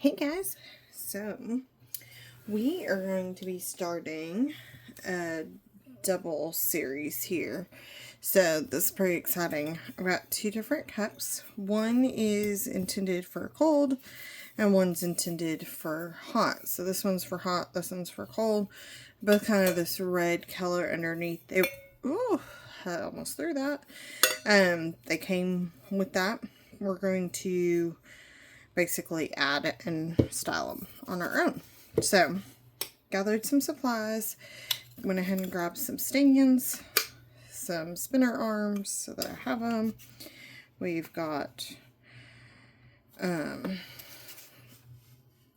Hey guys, so we are going to be starting a double series here. So this is pretty exciting. I've got two different cups. One is intended for cold and one's intended for hot. So this one's for hot, this one's for cold. Both kind of this red color underneath. Ooh, I almost threw that. They came with that. We're going to basically add and style them on our own. So, gathered some supplies, went ahead and grabbed some stands, some spinner arms so that I have them. We've got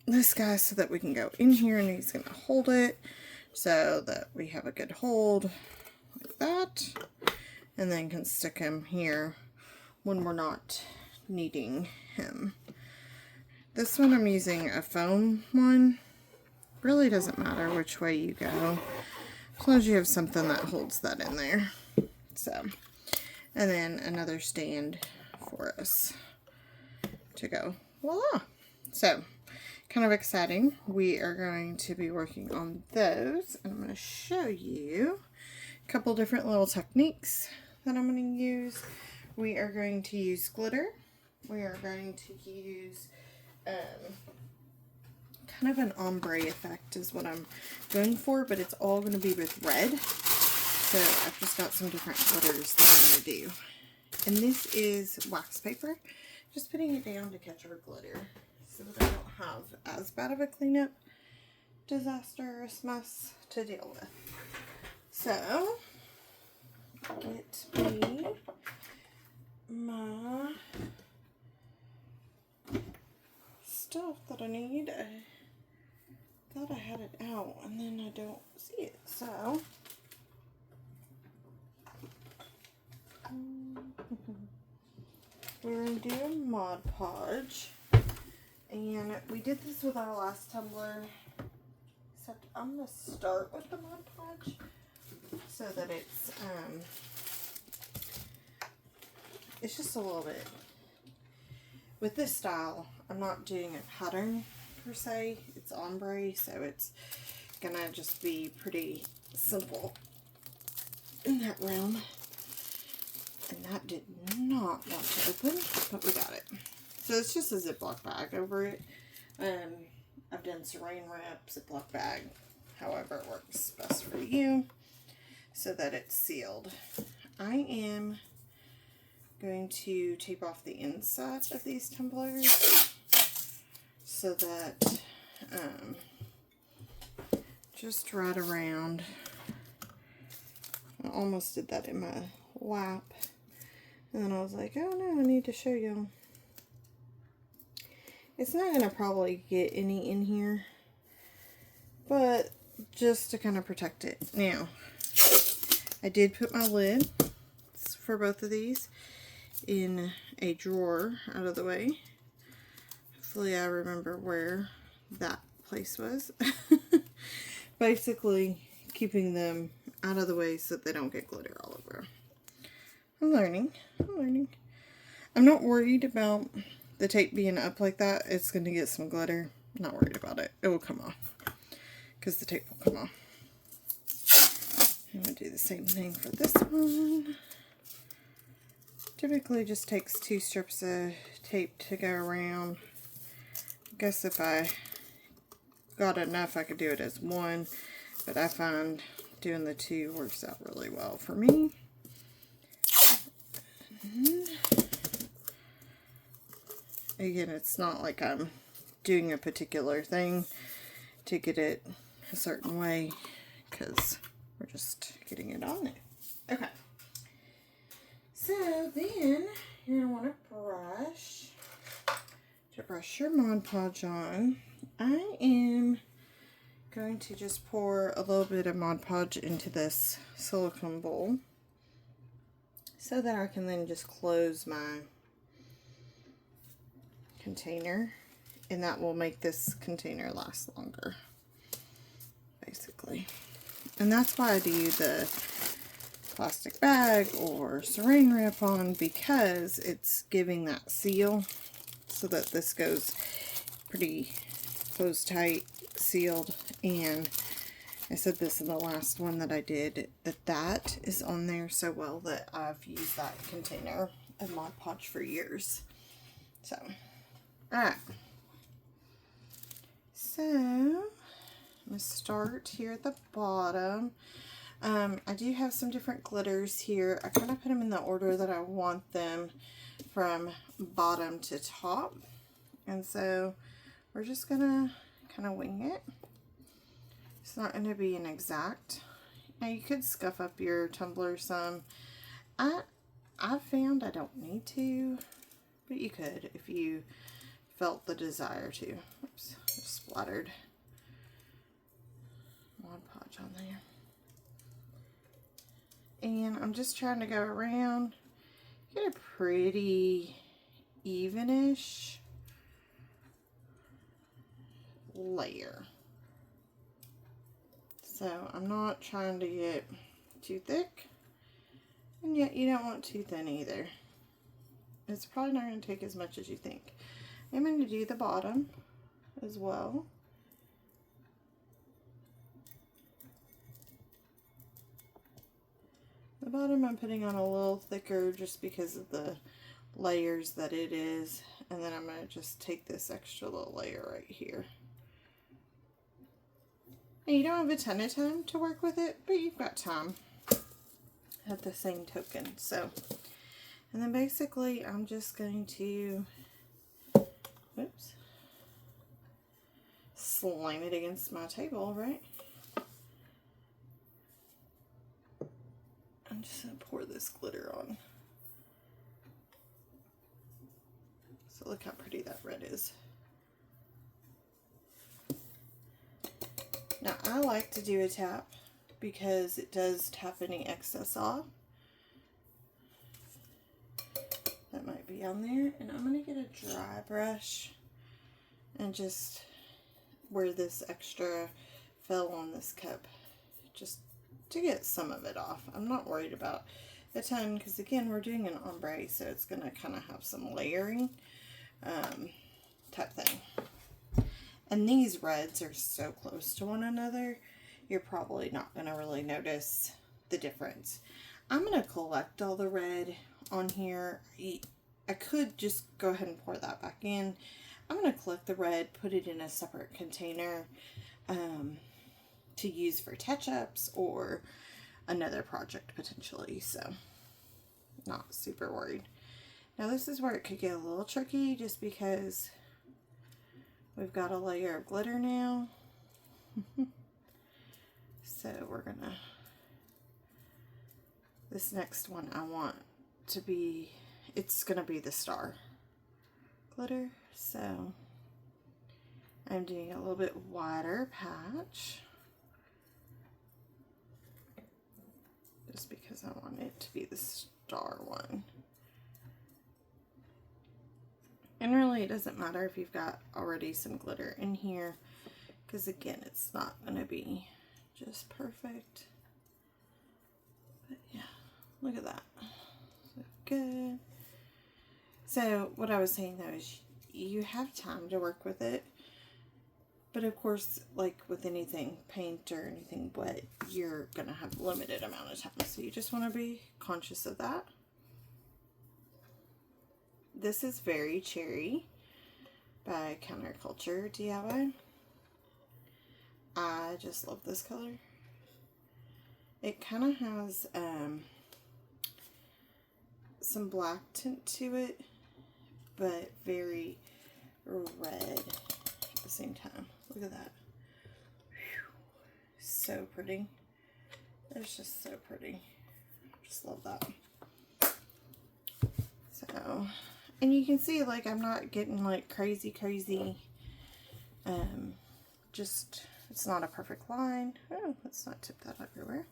this guy so that we can go in here and he's going to hold it so that we have a good hold like that, and then can stick him here when we're not needing him. This one I'm using a foam one. Really doesn't matter which way you go, as long as you have something that holds that in there. So, and then another stand for us to go. Voila! So, kind of exciting. We are going to be working on those, and I'm going to show you a couple different little techniques that I'm going to use. We are going to use glitter. We are going to use kind of an ombre effect is what I'm going for, but it's all going to be with red. So I've just got some different glitters that I'm going to do. And this is wax paper. Just putting it down to catch our glitter so that I don't have as bad of a cleanup disastrous mess to deal with. So, get me my stuff that I need. I thought I had it out and then I don't see it, so we're going to do a Mod Podge, and we did this with our last tumbler, except I'm going to start with the Mod Podge so that it's just a little bit. With this style, I'm not doing a pattern per se. It's ombre, so it's gonna just be pretty simple in that realm. And that did not want to open, but we got it. So it's just a Ziploc bag over it. I've done saran wrap, Ziploc bag, however it works best for you, so that it's sealed. I am going to tape off the inside of these tumblers so that just right around. I almost did that in my lap, and then I was like, oh no, I need to show you. It's not going to probably get any in here, but just to kind of protect it. Now, I did put my lid for both of these in a drawer out of the way. Hopefully I remember where that place was. Basically keeping them out of the way so that they don't get glitter all over. I'm learning. I'm not worried about the tape being up like that. It's going to get some glitter. I'm not worried about it. It will come off because the tape will come off. I'm going to do the same thing for this one. Typically just takes 2 strips of tape to go around. I guess if I got enough I could do it as one, but I find doing the 2 works out really well for me. And again, it's not like I'm doing a particular thing to get it a certain way, because we're just getting it on there. Okay. So then you're going to want to brush your Mod Podge on. I am going to just pour a little bit of Mod Podge into this silicone bowl so that I can then just close my container, and that will make this container last longer, basically. And that's why I do the plastic bag or saran wrap on, because it's giving that seal so that this goes pretty closed tight, sealed, and I said this in the last one that I did, that is on there so well that I've used that container of Mod Podge for years. So, alright. So, I'm going to start here at the bottom. I do have some different glitters here. I kind of put them in the order that I want them from bottom to top. And so, we're just going to kind of wing it. It's not going to be an exact. Now you could scuff up your tumbler some. I found I don't need to, but you could if you felt the desire to. Oops, just splattered Mod Podge on there. And I'm just trying to go around, get a pretty evenish layer. So I'm not trying to get too thick, and yet you don't want too thin either. It's probably not going to take as much as you think. I'm going to do the bottom as well. The bottom I'm putting on a little thicker just because of the layers that it is, and then I'm going to just take this extra little layer right here. And you don't have a ton of time to work with it, but you've got time at the same token. So, and then basically I'm just going to, oops, slam it against my table, right? I'm just going to pour this glitter on. So look how pretty that red is. Now I like to do a tap because it does tap any excess off that might be on there. And I'm going to get a dry brush and just where this extra fell on this cup, just to get some of it off. I'm not worried about a ton because again we're doing an ombre, so it's going to kind of have some layering type thing. And these reds are so close to one another, you're probably not going to really notice the difference. I'm going to collect all the red on here. I could just go ahead and pour that back in. I'm going to collect the red, put it in a separate container to use for touch-ups or another project potentially, so not super worried. Now this is where it could get a little tricky just because we've got a layer of glitter now. So we're gonna, this next one I want to be, it's gonna be the star glitter. So I'm doing a little bit wider patch just because I want it to be the star one. And really, it doesn't matter if you've got already some glitter in here, because again, it's not going to be just perfect. But yeah, look at that. So good. So what I was saying though is you have time to work with it. But of course, like with anything, paint or anything wet, you're going to have a limited amount of time. So you just want to be conscious of that. This is Very Cherry by Counterculture DIY. I just love this color. It kind of has some black tint to it, but very red at the same time. Look at that. Whew. So pretty. It's just so pretty. Just love that. So, and you can see, like, I'm not getting like crazy, just, it's not a perfect line. Oh, let's not tip that everywhere.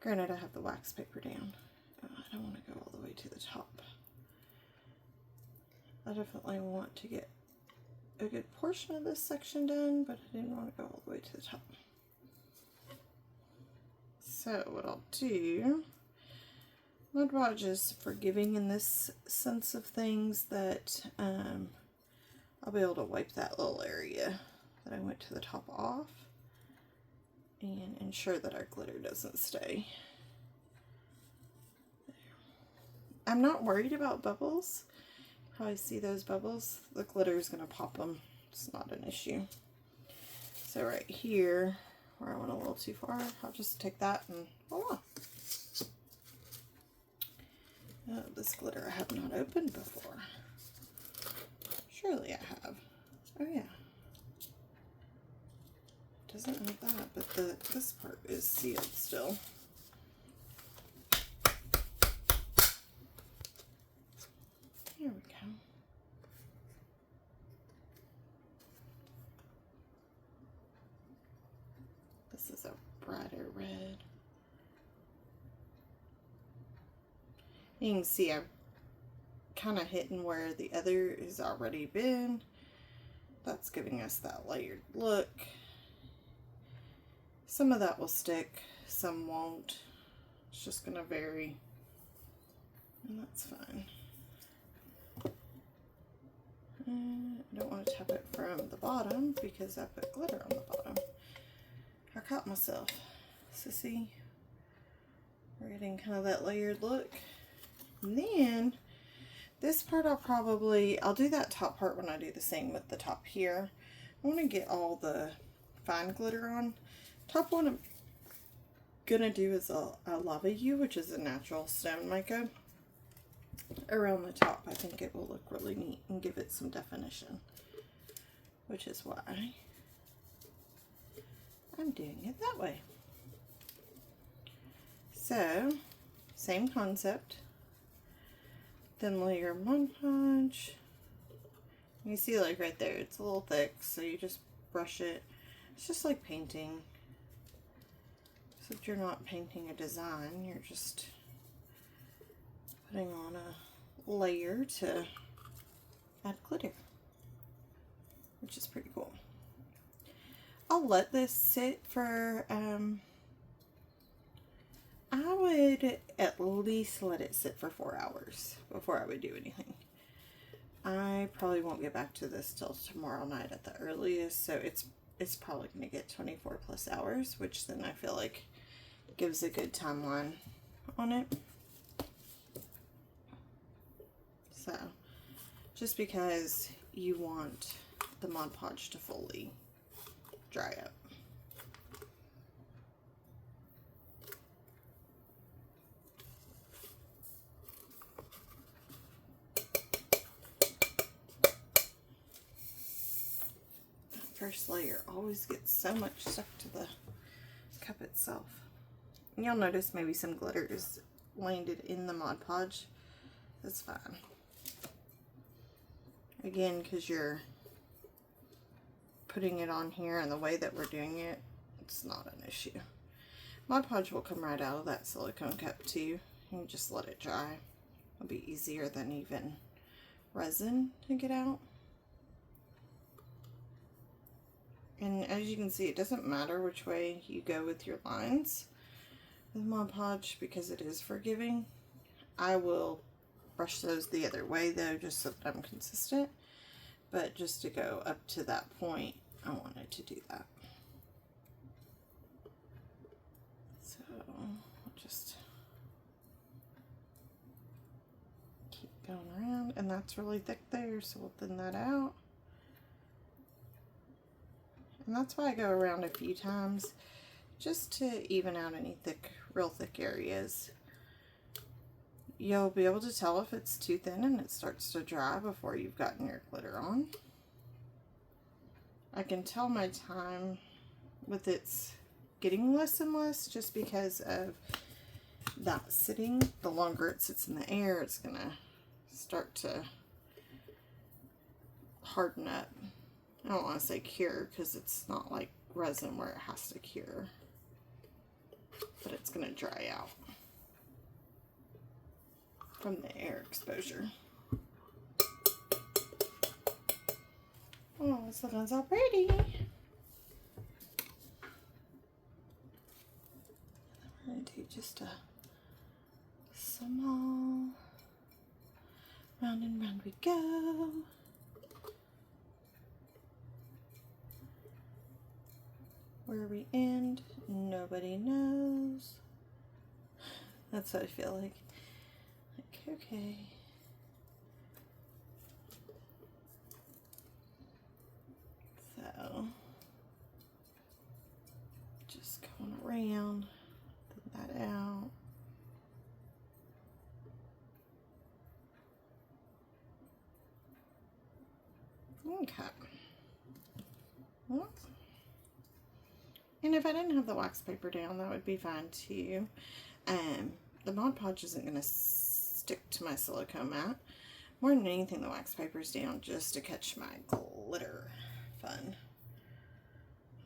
Granted, I have the wax paper down. Oh, I don't want to go all the way to the top. I definitely want to get a good portion of this section done, but I didn't want to go all the way to the top. So what I'll do, Mod Podge is forgiving in this sense of things that I'll be able to wipe that little area that I went to the top off and ensure that our glitter doesn't stay. I'm not worried about bubbles. How I see those bubbles, the glitter is going to pop them. It's not an issue. So right here, where I went a little too far, I'll just take that and voila. Oh, this glitter I have not opened before. Surely I have. Oh yeah. Doesn't have that, but this part is sealed still. Here we go. This is a brighter red. You can see I've kind of hitting where the other has already been. That's giving us that layered look. Some of that will stick, some won't. It's just going to vary, and that's fine. I don't want to tap it from the bottom because I put glitter on the bottom. I caught myself. So see, we're getting kind of that layered look. And then this part I'll do that top part when I do the same with the top here. I want to get all the fine glitter on. Top one I'm gonna do is a lava U, which is a natural stone mica. Around the top, I think it will look really neat and give it some definition, which is why I'm doing it that way. So, same concept. Thin layer Mod Podge. You see, like right there, it's a little thick, so you just brush it. It's just like painting, except you're not painting a design, you're just putting on a layer to add glitter, which is pretty cool. I'll let this sit for, I would at least let it sit for 4 hours before I would do anything. I probably won't get back to this till tomorrow night at the earliest, so it's probably going to get 24 plus hours, which then I feel like gives a good timeline on it. So, just because you want the Mod Podge to fully dry up. That first layer always gets so much stuck to the cup itself. And you'll notice maybe some glitter is landed in the Mod Podge. That's fine. Again, because you're putting it on here and the way that we're doing it, it's not an issue. Mod Podge will come right out of that silicone cup too. You just let it dry. It'll be easier than even resin to get out. And as you can see, it doesn't matter which way you go with your lines with Mod Podge because it is forgiving. I will brush those the other way though, just so that I'm consistent. But just to go up to that point, I wanted to do that. So I'll just keep going around, and that's really thick there, so we'll thin that out. And that's why I go around a few times, just to even out any thick, real thick areas. You'll be able to tell if it's too thin and it starts to dry before you've gotten your glitter on. I can tell my time with it's getting less and less just because of that sitting. The longer it sits in the air, it's gonna start to harden up. I don't want to say cure because it's not like resin where it has to cure, but it's gonna dry out from the air exposure. Oh, it's looking so pretty. I'm going to do just a small round and round we go. Where we end, nobody knows. That's what I feel like. Like, okay. So, just going around, put that out. Okay. Well, and if I didn't have the wax paper down, that would be fine too. The Mod Podge isn't going to stick to my silicone mat. More than anything, the wax paper's down just to catch my glitter fun.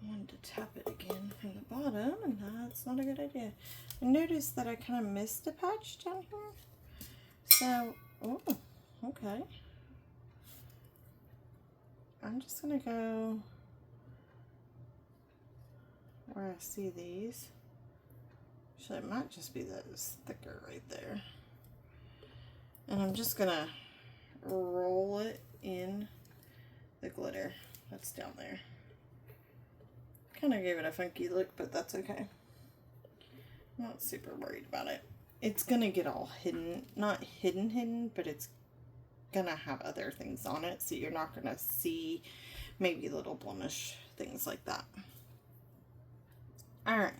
I wanted to tap it again from the bottom, and that's not a good idea. I noticed that I kind of missed a patch down here. So, oh, okay. I'm just going to go where I see these. Actually, it might just be those thicker right there. And I'm just going to roll it in the glitter that's down there. Kind of gave it a funky look, but that's okay. I'm not super worried about it. It's going to get all hidden. Not hidden, but it's gonna have other things on it, so you're not gonna see maybe little blemish things like that. All right,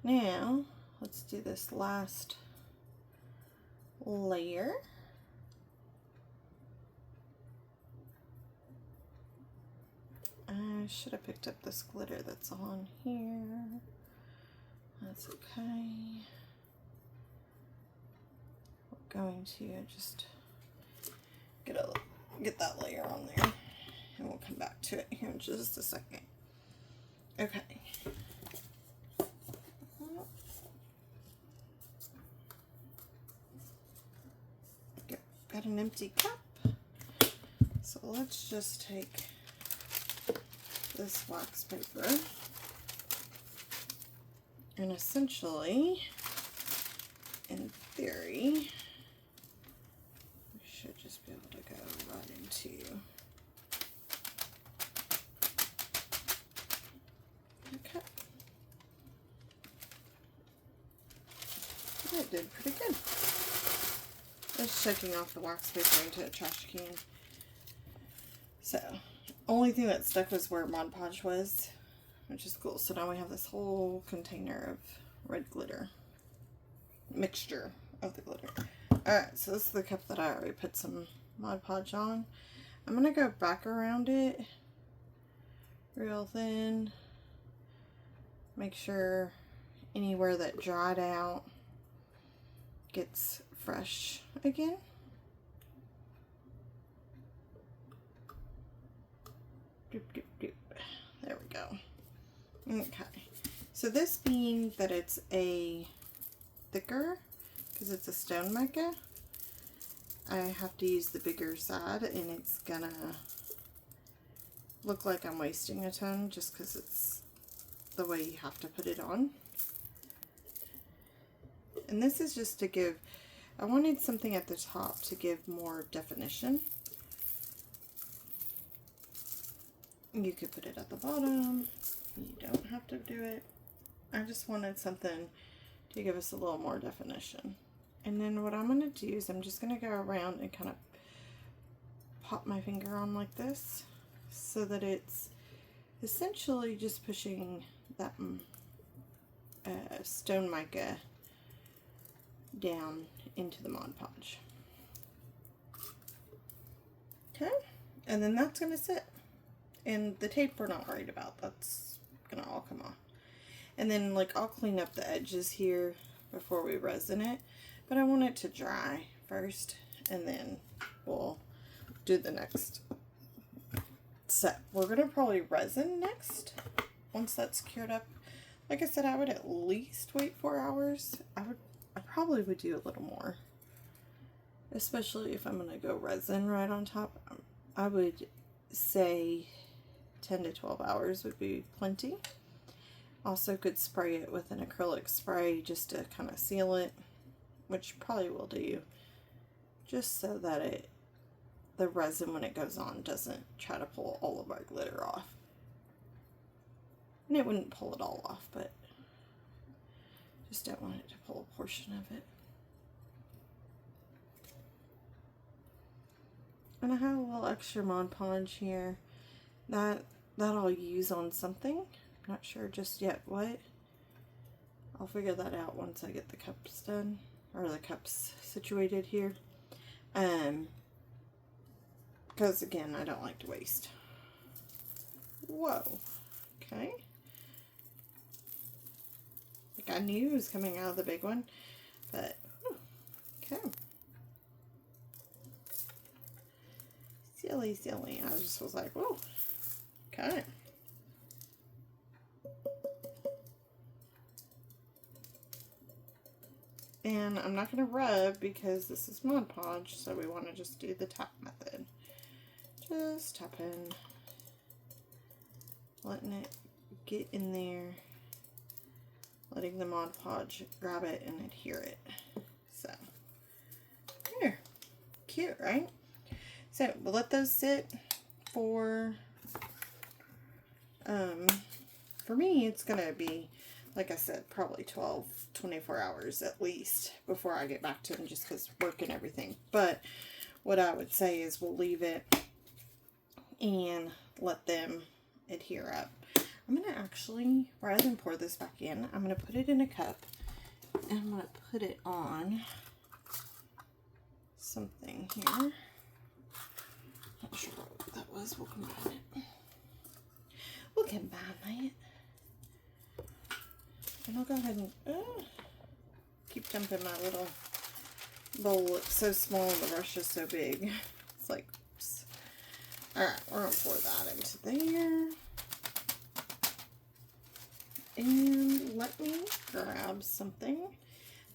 now let's do this last layer. I should have picked up this glitter that's on here. That's okay. We're going to just get that layer on there, and we'll come back to it here in just a second. Okay. Got an empty cup. So let's just take this wax paper and essentially, in theory, should just be able to go right into okay. It did pretty good. Just checking off the wax paper into a trash can. So, only thing that stuck was where Mod Podge was, which is cool. So now we have this whole container of red glitter, mixture of the glitter. Alright, so this is the cup that I already put some Mod Podge on. I'm going to go back around it real thin. Make sure anywhere that dried out gets fresh again. Doop, doop, doop. There we go. Okay. So this being that it's a thicker, because it's a stone mica, I have to use the bigger side, and it's gonna look like I'm wasting a ton just because it's the way you have to put it on. And this is just to give, I wanted something at the top to give more definition. You could put it at the bottom. You don't have to do it. I just wanted something to give us a little more definition. And then what I'm going to do is I'm just going to go around and kind of pop my finger on like this so that it's essentially just pushing that stone mica down into the Mod Podge. Okay, and then that's going to sit. And the tape we're not worried about. That's going to all come off. And then like I'll clean up the edges here before we resin it. But I want it to dry first, and then we'll do the next set. We're going to probably resin next once that's cured up. Like I said, I would at least wait 4 hours. I probably would do a little more, especially if I'm going to go resin right on top. I would say 10 to 12 hours would be plenty. Also could spray it with an acrylic spray just to kind of seal it, which probably will do, just so that the resin when it goes on doesn't try to pull all of our glitter off. And it wouldn't pull it all off, but just don't want it to pull a portion of it. And I have a little extra Mod Podge here that I'll use on something. I'm not sure just yet what. I'll figure that out once I get the cups done, or the cups situated here. Because again, I don't like to waste. Whoa. Okay. Like I knew it was coming out of the big one, but okay. Silly, silly. I just was like, whoa. Okay. And I'm not going to rub because this is Mod Podge, so we want to just do the tap method. Just tapping, letting it get in there, letting the Mod Podge grab it and adhere it. So, here. Cute, right? So, we'll let those sit for me, it's going to be, like I said, probably 24 hours at least before I get back to them, just because work and everything. But what I would say is we'll leave it and let them adhere up. I'm going to actually, rather than pour this back in, I'm going to put it in a cup and I'm going to put it on something here. Not sure what that was. We'll combine it. We'll combine it. And I'll go ahead and keep dumping my little bowl. It's so small and the brush is so big. It's like, oops. Alright, we're going to pour that into there. And let me grab something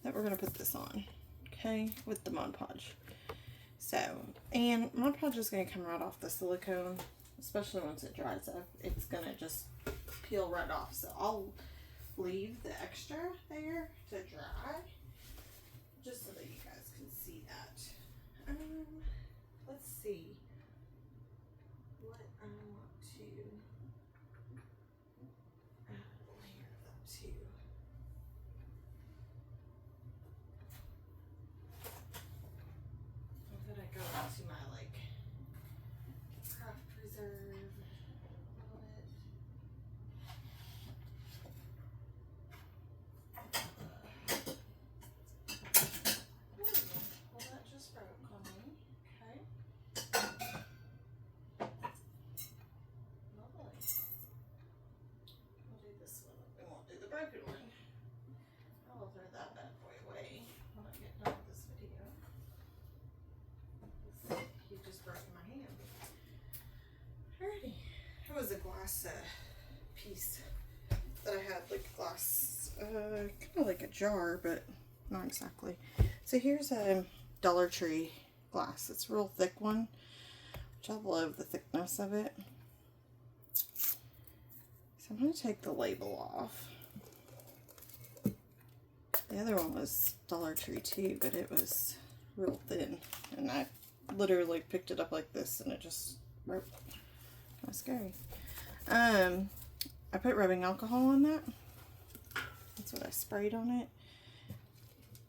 that we're going to put this on. Okay, with the Mod Podge. So, and Mod Podge is going to come right off the silicone, especially once it dries up. It's going to just peel right off. So I'll leave the extra there to dry, just so that you guys can see that. Let's see what I want to add a layer of that too. I'm gonna go into my like craft preserve a little bit. Well, that just broke on me. Okay. Lovely. We'll do this one. We won't do the broken one. I will throw that bad boy away when I get done with this video. He just broke my hand. Alrighty. It was a glass piece that I had, like glass, kind of like a jar, but not exactly. So here's a Dollar Tree glass. It's a real thick one, which I love the thickness of it. So I'm going to take the label off. The other one was Dollar Tree too, but it was real thin. And I literally picked it up like this and it just broke. That was scary. I put rubbing alcohol on that. That's what I sprayed on it.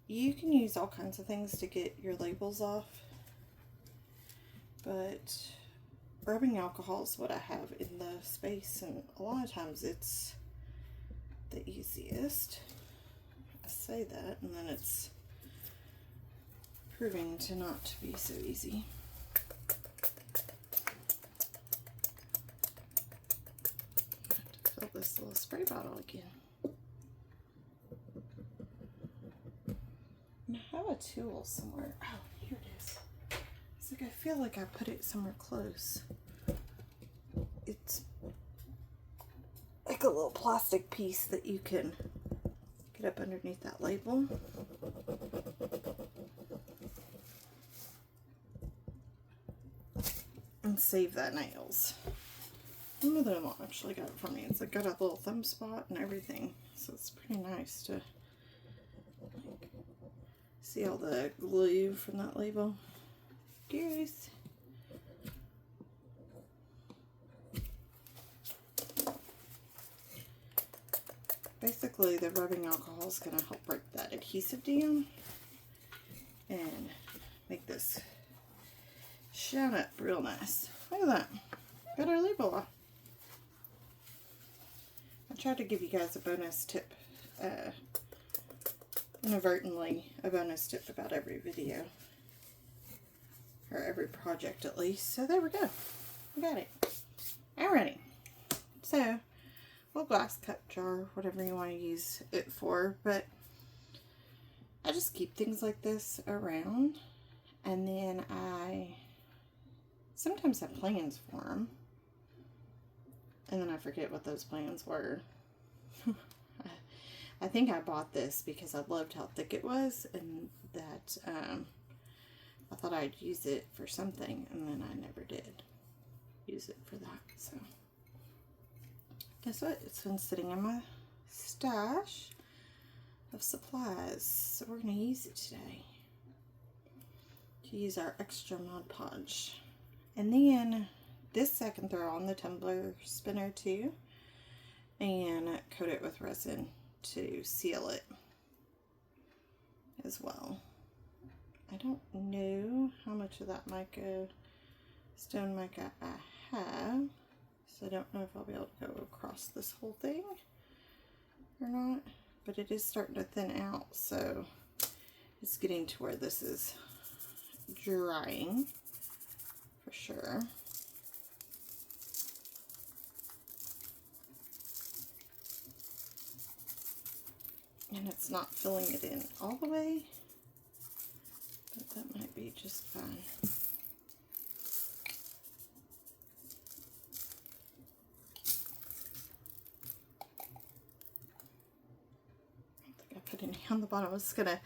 You can use all kinds of things to get your labels off, but rubbing alcohol is what I have in the space, and a lot of times it's the easiest. I say that, and then it's proving to not be so easy. I have to fill this little spray bottle again. I have a tool somewhere. Oh, here it is. It's like I feel like I put it somewhere close. It's like a little plastic piece that you can get up underneath that label. And save that nails. My mother-in-law actually got it for me. It's like got a little thumb spot and everything. So it's pretty nice to like, see all the glue from that label. Cheers. basically the rubbing alcohol is going to help break that adhesive down and make this shine up real nice. Look at that. Got our label off. I tried to give you guys a bonus tip, inadvertently a bonus tip about every video, or every project at least. So there we go. We got it. Alrighty. So, well, glass cup jar, whatever you want to use it for, but I just keep things like this around, and then I sometimes have plans for them, and then I forget what those plans were. I think I bought this because I loved how thick it was, and that I thought I'd use it for something, and then I never did use it for that. So guess what? It's been sitting in my stash of supplies, so we're going to use it today to use our extra Mod Podge. And then this I can throw on the tumbler spinner too and coat it with resin to seal it as well. I don't know how much of that mica, stone mica I have, so I don't know if I'll be able to go across this whole thing or not, but it is starting to thin out, so it's getting to where this is drying for sure. And it's not filling it in all the way, but that might be just fine. I think I put any on the bottom. I was gonna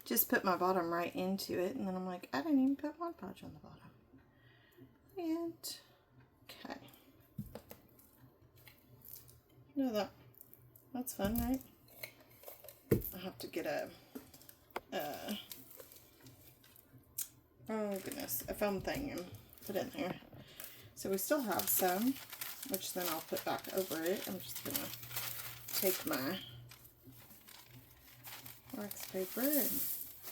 just put my bottom right into it, and then I'm like, I didn't even put Mod Podge on the bottom. And okay, you know that's fun, right? I have to get a oh goodness, a foam thing and put in there. So we still have some, which then I'll put back over it. I'm just gonna take my wax paper and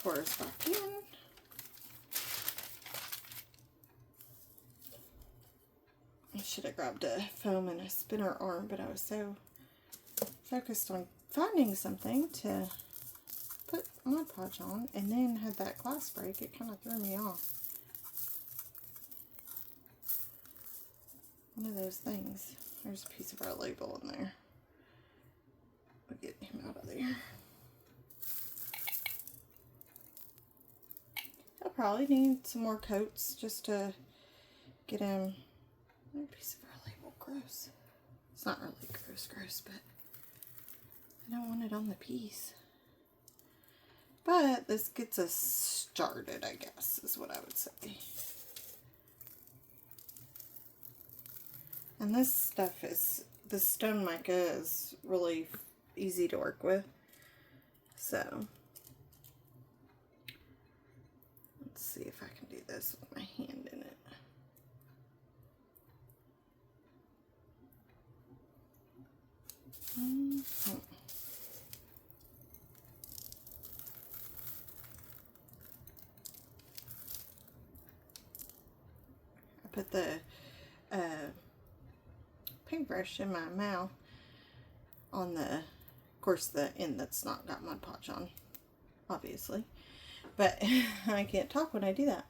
pour it back in. I should have grabbed a foam and a spinner arm, but I was so focused on finding something to put Mod Podge on, and then had that glass break. It kind of threw me off. One of those things. There's a piece of our label in there. We'll get him out of there. I'll probably need some more coats just to get him. Another piece of our label. Gross. It's not really gross, but I don't want it on the piece. But this gets us started, I guess, is what I would say. And this stuff is, the stone mica is really easy to work with. So, let's see if I can do this with my hand in it. I put the paintbrush in my mouth on the, of course, the end that's not got Mod Podge on, obviously, but I can't talk when I do that.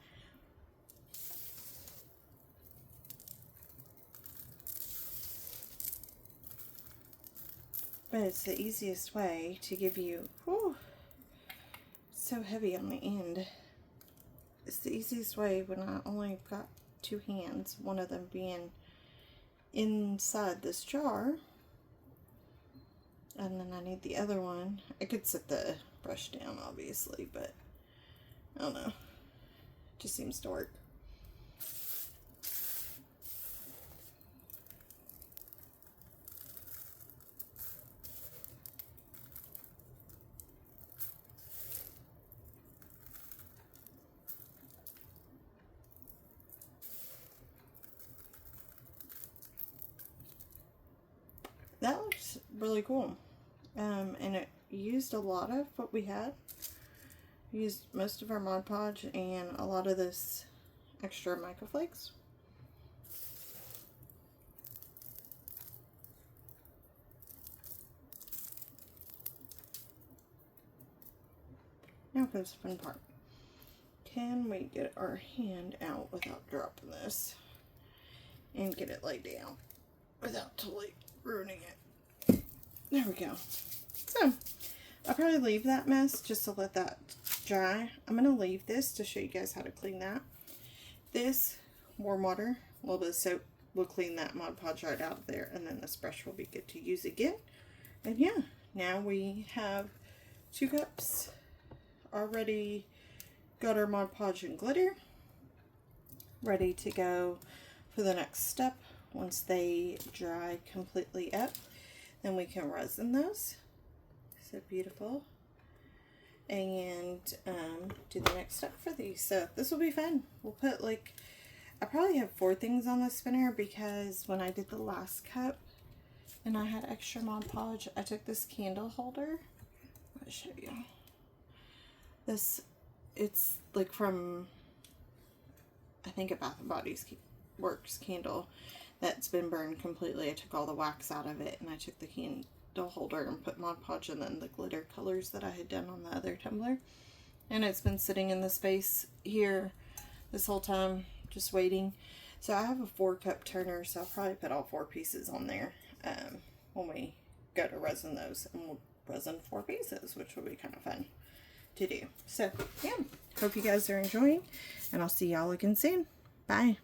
But it's the easiest way to give you, whew, so heavy on the end. It's the easiest way when I only got two hands, one of them being inside this jar, and then I need the other one. I could set the brush down, obviously, but I don't know. It just seems to work. That looks really cool. and it used a lot of what we had. We used most of our Mod Podge and a lot of this extra microflakes. Now comes the fun part. Can we get our hand out without dropping this and get it laid down without totally ruining it? There we go. So I'll probably leave that mess just to let that dry. I'm going to leave this to show you guys how to clean that. This warm water, a little bit of soap, will clean that Mod Podge right out of there, and then this brush will be good to use again. And yeah, now we have 2 cups already got our Mod Podge and glitter ready to go for the next step. Once they dry completely up, then we can resin those. So beautiful. And do the next step for these. So this will be fun. We'll put like, I probably have 4 things on the spinner, because when I did the last cup and I had extra Mod Podge, I took this candle holder. I'll show you. This, it's like from, I think, a Bath and Body Works candle that's been burned completely. I took all the wax out of it, and I took the candle holder and put Mod Podge and then the glitter colors that I had done on the other tumbler. And it's been sitting in the space here this whole time, just waiting. So I have a 4-cup turner, so I'll probably put all 4 pieces on there when we go to resin those. And we'll resin 4 pieces, which will be kind of fun to do. So yeah, hope you guys are enjoying, and I'll see y'all again soon. Bye.